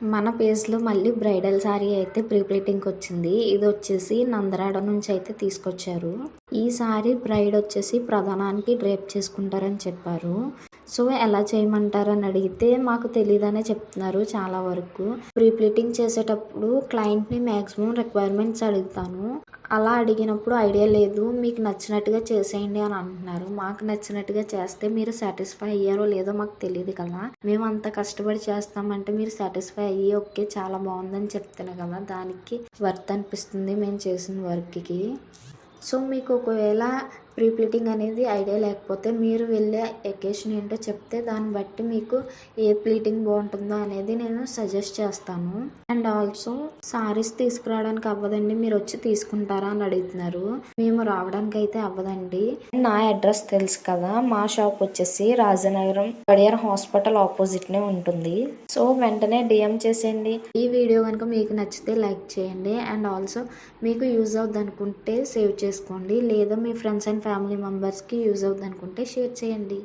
మన పేజ్లో మళ్ళీ బ్రైడల్ శారీ అయితే ప్రీ ప్లీటింగ్కి వచ్చింది. ఇది వచ్చేసి నందరాడ నుంచి అయితే తీసుకొచ్చారు. ఈ శారీ బ్రైడ్ వచ్చేసి ప్రధానానికి డ్రేప్ చేసుకుంటారని చెప్పారు. సో ఎలా చేయమంటారని అడిగితే మాకు తెలియదనే చెప్తున్నారు. చాలా వరకు ప్రీ ప్లీటింగ్ చేసేటప్పుడు క్లయింట్ని మ్యాక్సిమం రిక్వైర్మెంట్స్ అడుగుతాను. అలా అడిగినప్పుడు ఐడియా లేదు, మీకు నచ్చినట్టుగా చేసేయండి అని అంటున్నారు. మాకు నచ్చినట్టుగా చేస్తే మీరు సాటిస్ఫై అయ్యారో లేదో మాకు తెలియదు కదా. మేము అంత కష్టపడి చేస్తామంటే మీరు సాటిస్ఫై అయ్యి ఓకే చాలా బాగుందని చెప్తేనే కదా దానికి వర్త్ అనిపిస్తుంది మేము చేసిన వర్క్కి. సో మీకు ఒకవేళ ప్రీ ప్లీటింగ్ అనేది ఐడియా లేకపోతే మీరు వెళ్ళే ఎకేషన్ ఏంటో చెప్తే దాన్ని బట్టి మీకు ఏ ప్లీటింగ్ బాగుంటుందో అనేది నేను సజెస్ట్ చేస్తాను. అండ్ ఆల్సో సారీస్ తీసుకురావడానికి అవ్వదండి, మీరు వచ్చి తీసుకుంటారా అని అడుగుతున్నారు. మేము రావడానికి అయితే అవ్వదండి. నా అడ్రస్ తెలుసు కదా, మా షాప్ వచ్చేసి రాజనగరం గడియార్ హాస్పిటల్ ఆపోజిట్నే ఉంటుంది. సో వెంటనే డిఎం చేసేయండి. ఈ వీడియో కనుక మీకు నచ్చితే లైక్ చేయండి. అండ్ ఆల్సో మీకు యూజ్ అవుద్ది అనుకుంటే సేవ్ చేసుకోండి, లేదా మీ ఫ్రెండ్స్ అండ్ ఫ్యామిలీ మెంబర్స్కి యూజ్ అవుద్ది అనుకుంటే షేర్ చేయండి.